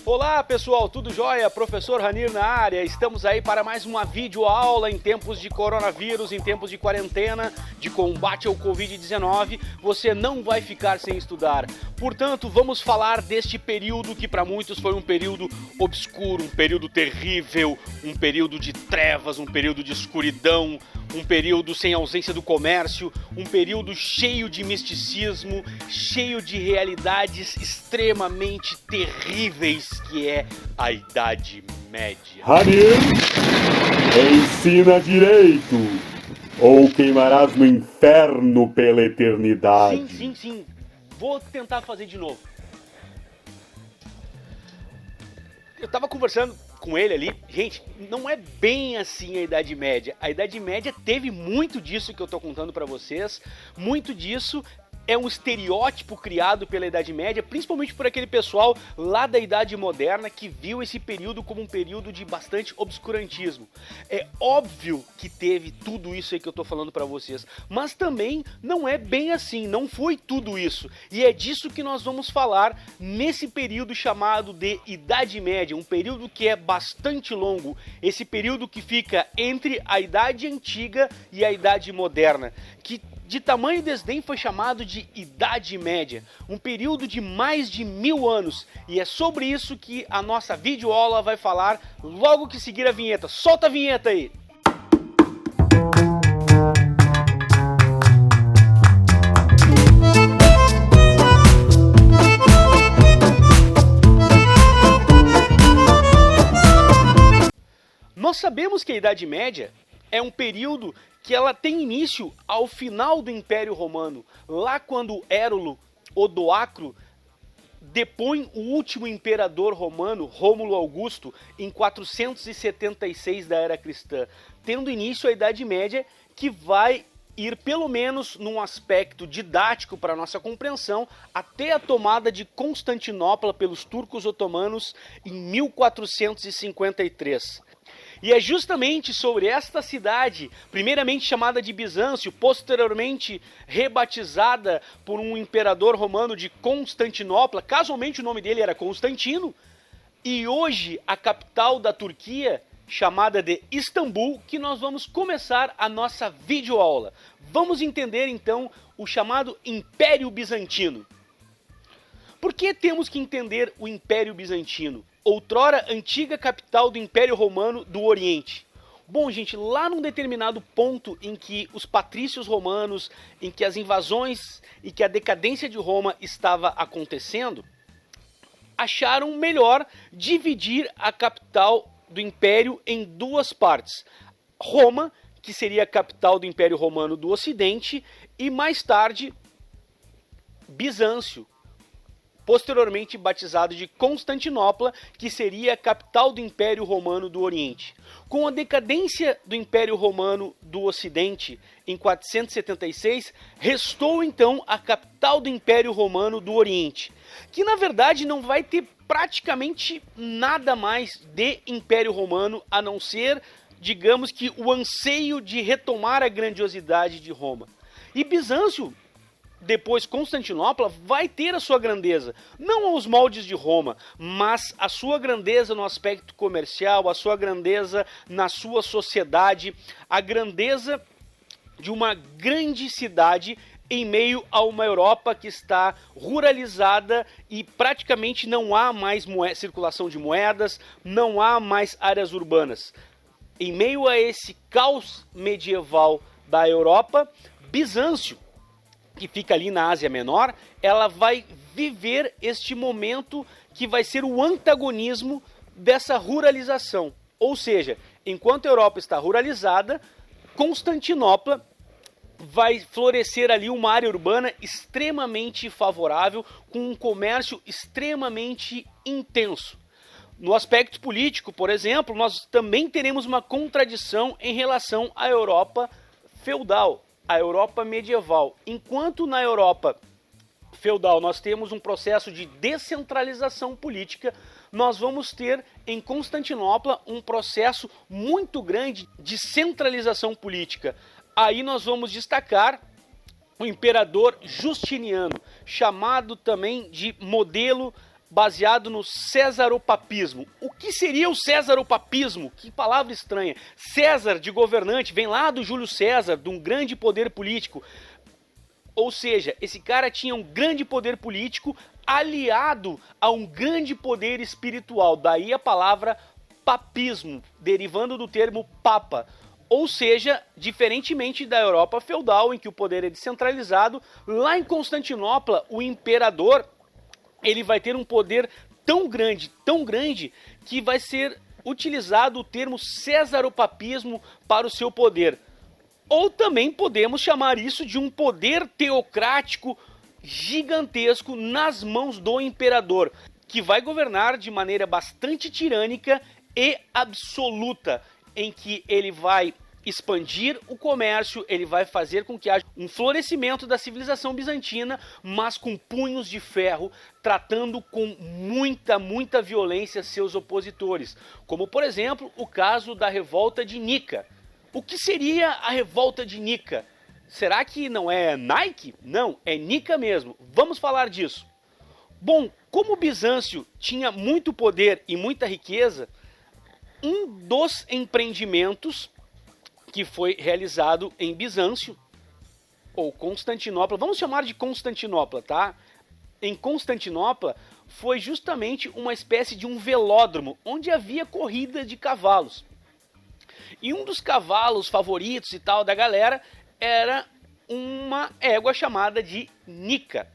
Olá pessoal, tudo jóia? Professor Ranir na área. Estamos aí para mais uma videoaula em tempos de coronavírus, em tempos de quarentena, de combate ao Covid-19. Você não vai ficar sem estudar. Portanto, vamos falar deste período que para muitos foi um período obscuro, um período terrível, um período de trevas, um período de escuridão, um período sem ausência do comércio, um período cheio de misticismo, cheio de realidades extremamente terríveis, que é a Idade Média. Ranir, ensina direito, ou queimarás no inferno pela eternidade. Sim. Vou tentar fazer de novo. Eu tava conversando com ele ali, gente, não é bem assim a Idade Média. A Idade Média teve muito disso que eu tô contando pra vocês, muito disso é um estereótipo criado pela Idade Média, principalmente por aquele pessoal lá da Idade Moderna que viu esse período como um período de bastante obscurantismo. É óbvio que teve tudo isso aí que eu tô falando pra vocês, mas também não é bem assim, não foi tudo isso. E é disso que nós vamos falar nesse período chamado de Idade Média, um período que é bastante longo, esse período que fica entre a Idade Antiga e a Idade Moderna, que de tamanho desdém foi chamado de Idade Média, um período de mais de 1000 anos, e é sobre isso que a nossa videoaula vai falar logo que seguir a vinheta. Solta a vinheta aí! Nós sabemos que a Idade Média é um período que ela tem início ao final do Império Romano, lá quando Érulo, o Doacro, depõe o último imperador romano, Rômulo Augusto, em 476 da Era Cristã, tendo início a Idade Média, que vai ir pelo menos num aspecto didático para nossa compreensão, até a tomada de Constantinopla pelos turcos otomanos em 1453. E é justamente sobre esta cidade, primeiramente chamada de Bizâncio, posteriormente rebatizada por um imperador romano de Constantinopla, casualmente o nome dele era Constantino, e hoje a capital da Turquia, chamada de Istambul, que nós vamos começar a nossa videoaula. Vamos entender então o chamado Império Bizantino. Por que temos que entender o Império Bizantino? Outrora antiga capital do Império Romano do Oriente. Bom, gente, lá num determinado ponto em que os patrícios romanos, em que as invasões e que a decadência de Roma estava acontecendo, acharam melhor dividir a capital do Império em duas partes. Roma, que seria a capital do Império Romano do Ocidente, e mais tarde Bizâncio, posteriormente batizado de Constantinopla, que seria a capital do Império Romano do Oriente. Com a decadência do Império Romano do Ocidente, em 476, restou então a capital do Império Romano do Oriente, que na verdade não vai ter praticamente nada mais de Império Romano, a não ser, digamos que, o anseio de retomar a grandiosidade de Roma. E Bizâncio, depois Constantinopla, vai ter a sua grandeza, não aos moldes de Roma, mas a sua grandeza no aspecto comercial, a sua grandeza na sua sociedade, a grandeza de uma grande cidade em meio a uma Europa que está ruralizada e praticamente não há mais circulação de moedas, não há mais áreas urbanas. Em meio a esse caos medieval da Europa, Bizâncio, que fica ali na Ásia Menor, ela vai viver este momento que vai ser o antagonismo dessa ruralização. Ou seja, enquanto a Europa está ruralizada, Constantinopla vai florescer ali uma área urbana extremamente favorável, com um comércio extremamente intenso. No aspecto político, por exemplo, nós também teremos uma contradição em relação à Europa feudal, a Europa medieval. Enquanto na Europa feudal nós temos um processo de descentralização política, nós vamos ter em Constantinopla um processo muito grande de centralização política. Aí nós vamos destacar o imperador Justiniano, chamado também de modelo baseado no cesaropapismo. O que seria o cesaropapismo? Que palavra estranha. César, de governante, vem lá do Júlio César, de um grande poder político. Ou seja, esse cara tinha um grande poder político aliado a um grande poder espiritual. Daí a palavra papismo, derivando do termo papa. Ou seja, diferentemente da Europa feudal, em que o poder é descentralizado, lá em Constantinopla, o imperador ele vai ter um poder tão grande, que vai ser utilizado o termo cesaropapismo para o seu poder. Ou também podemos chamar isso de um poder teocrático gigantesco nas mãos do imperador, que vai governar de maneira bastante tirânica e absoluta, em que ele vai expandir o comércio, ele vai fazer com que haja um florescimento da civilização bizantina, mas com punhos de ferro, tratando com muita violência seus opositores, como por exemplo o caso da revolta de Nica. O que seria a revolta de Nica? Será que não é Nike? Não, é Nica mesmo. Vamos falar disso. Bom, como Bizâncio tinha muito poder e muita riqueza, um dos empreendimentos que foi realizado em Bizâncio, ou Constantinopla, vamos chamar de Constantinopla, tá? Em Constantinopla foi justamente uma espécie de um velódromo, onde havia corrida de cavalos. E um dos cavalos favoritos e tal da galera era uma égua chamada de Nica.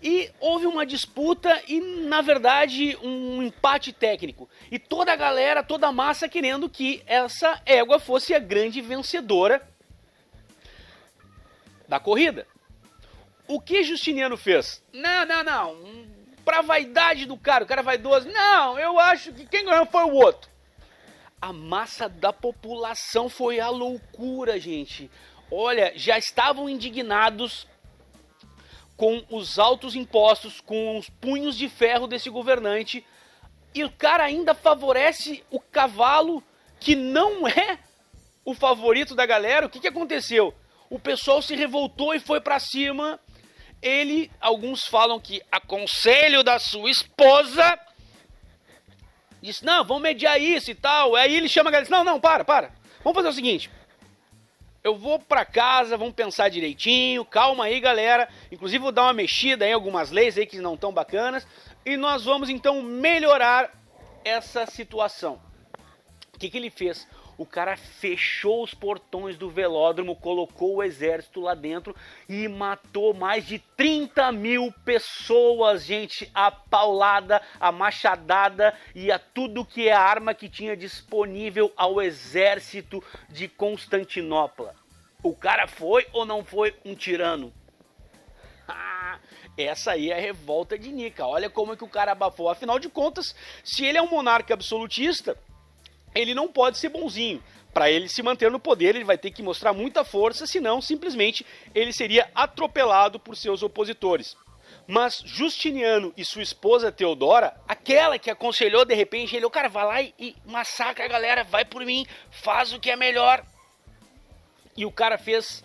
E houve uma disputa e, na verdade, um empate técnico. E toda a galera, toda a massa querendo que essa égua fosse a grande vencedora da corrida. O que Justiniano fez? Não. Pra vaidade do cara, o cara vaidoso. Não, eu acho que quem ganhou foi o outro. A massa da população foi a loucura, gente. Olha, já estavam indignados com os altos impostos, com os punhos de ferro desse governante, e o cara ainda favorece o cavalo que não é o favorito da galera. O que aconteceu? O pessoal se revoltou e foi pra cima. Ele, alguns falam que a conselho da sua esposa, disse, não, vamos mediar isso e tal. Aí ele chama a galera e diz, não, para. Vamos fazer o seguinte, eu vou pra casa, vamos pensar direitinho, calma aí, galera. Inclusive vou dar uma mexida em algumas leis aí que não estão bacanas. E nós vamos então melhorar essa situação. O que ele fez? O cara fechou os portões do velódromo, colocou o exército lá dentro e matou mais de 30 mil pessoas, gente, a paulada, a machadada e a tudo que é arma que tinha disponível ao exército de Constantinopla. O cara foi ou não foi um tirano? Essa aí é a revolta de Nica. Olha como é que o cara abafou. Afinal de contas, se ele é um monarca absolutista, ele não pode ser bonzinho. Para ele se manter no poder, ele vai ter que mostrar muita força, senão simplesmente ele seria atropelado por seus opositores. Mas Justiniano e sua esposa Teodora, aquela que aconselhou de repente ele, o cara vai lá e massacra a galera, vai por mim, faz o que é melhor. E o cara fez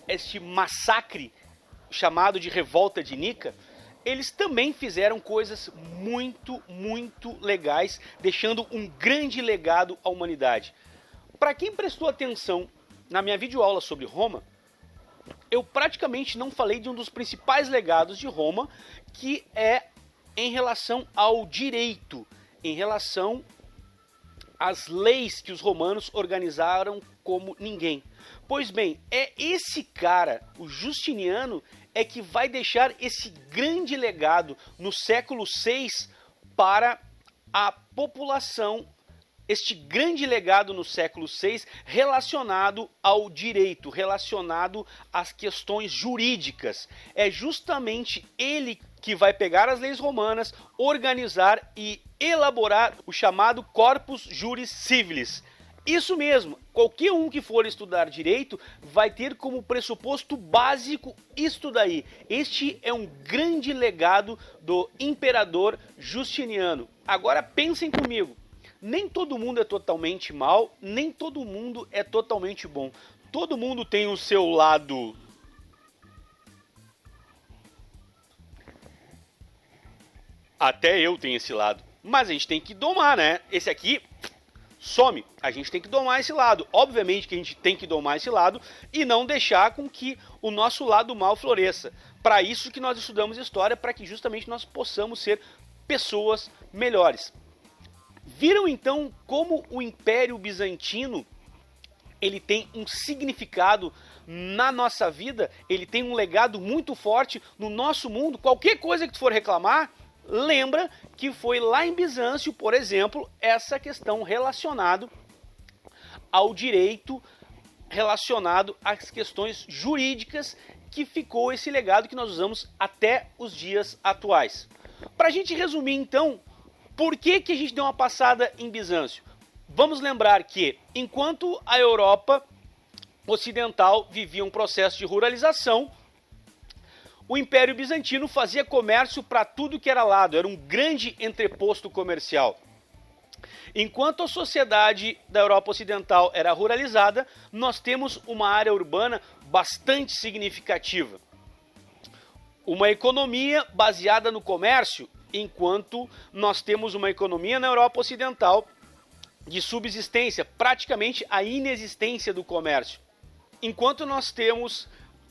este massacre chamado de revolta de Nica. Eles também fizeram coisas muito legais, deixando um grande legado à humanidade. Para quem prestou atenção na minha videoaula sobre Roma, eu praticamente não falei de um dos principais legados de Roma, que é em relação ao direito, em relação às leis que os romanos organizaram como ninguém. Pois bem, é esse cara, o Justiniano, é que vai deixar esse grande legado no século VI para a população, este grande legado no século VI relacionado ao direito, relacionado às questões jurídicas. É justamente ele que vai pegar as leis romanas, organizar e elaborar o chamado Corpus Juris Civilis. Isso mesmo, qualquer um que for estudar direito vai ter como pressuposto básico isto daí. Este é um grande legado do imperador Justiniano. Agora pensem comigo, nem todo mundo é totalmente mal, nem todo mundo é totalmente bom. Todo mundo tem o seu lado Até eu tenho esse lado. Mas a gente tem que domar, né? Esse aqui some. A gente tem que domar esse lado. Obviamente que a gente tem que domar esse lado e não deixar com que o nosso lado mal floresça. Para isso que nós estudamos história, para que justamente nós possamos ser pessoas melhores. Viram então como o Império Bizantino ele tem um significado na nossa vida, ele tem um legado muito forte no nosso mundo. Qualquer coisa que tu for reclamar, lembra que foi lá em Bizâncio, por exemplo, essa questão relacionada ao direito, relacionado às questões jurídicas, que ficou esse legado que nós usamos até os dias atuais. Para a gente resumir então, por que a gente deu uma passada em Bizâncio? Vamos lembrar que, enquanto a Europa Ocidental vivia um processo de ruralização, o Império Bizantino fazia comércio para tudo que era lado, era um grande entreposto comercial. Enquanto a sociedade da Europa Ocidental era ruralizada, nós temos uma área urbana bastante significativa. Uma economia baseada no comércio, enquanto nós temos uma economia na Europa Ocidental de subsistência, praticamente a inexistência do comércio. Enquanto nós temos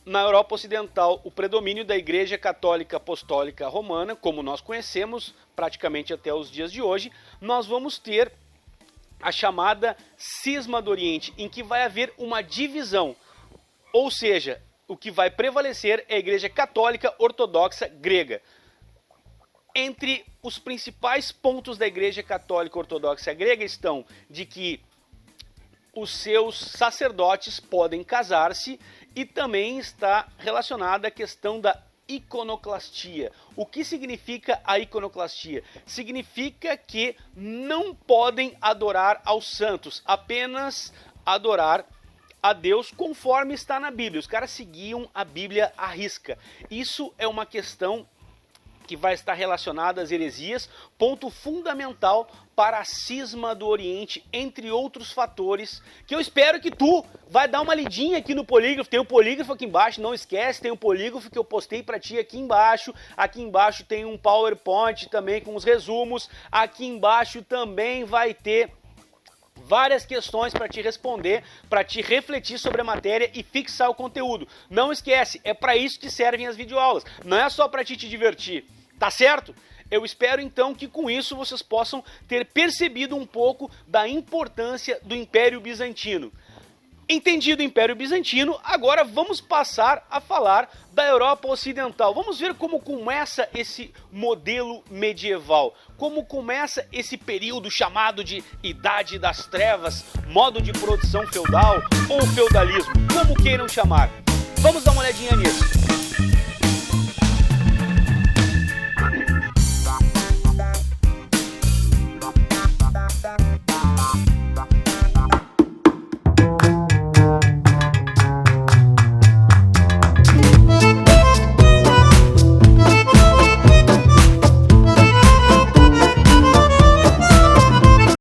na Europa Ocidental o predomínio da Igreja Católica Apostólica Romana, como nós conhecemos praticamente até os dias de hoje, nós vamos ter a chamada Cisma do Oriente, em que vai haver uma divisão, ou seja, o que vai prevalecer é a Igreja Católica Ortodoxa Grega. Entre os principais pontos da Igreja Católica Ortodoxa Grega estão de que os seus sacerdotes podem casar-se e também está relacionada a questão da iconoclastia. O que significa a iconoclastia? Significa que não podem adorar aos santos, apenas adorar a Deus conforme está na Bíblia. Os caras seguiam a Bíblia à risca. Isso é uma questão que vai estar relacionada às heresias, ponto fundamental para a Cisma do Oriente, entre outros fatores, que eu espero que tu vai dar uma lidinha aqui no polígrafo. Tem um polígrafo aqui embaixo, não esquece, tem um polígrafo que eu postei para ti aqui embaixo tem um PowerPoint também com os resumos, aqui embaixo também vai ter várias questões para te responder, para te refletir sobre a matéria e fixar o conteúdo. Não esquece, é para isso que servem as videoaulas, não é só para te divertir, tá certo? Eu espero então que com isso vocês possam ter percebido um pouco da importância do Império Bizantino. Entendido o Império Bizantino, agora vamos passar a falar da Europa Ocidental. Vamos ver como começa esse modelo medieval, como começa esse período chamado de Idade das Trevas, modo de produção feudal ou feudalismo, como queiram chamar. Vamos dar uma olhadinha nisso.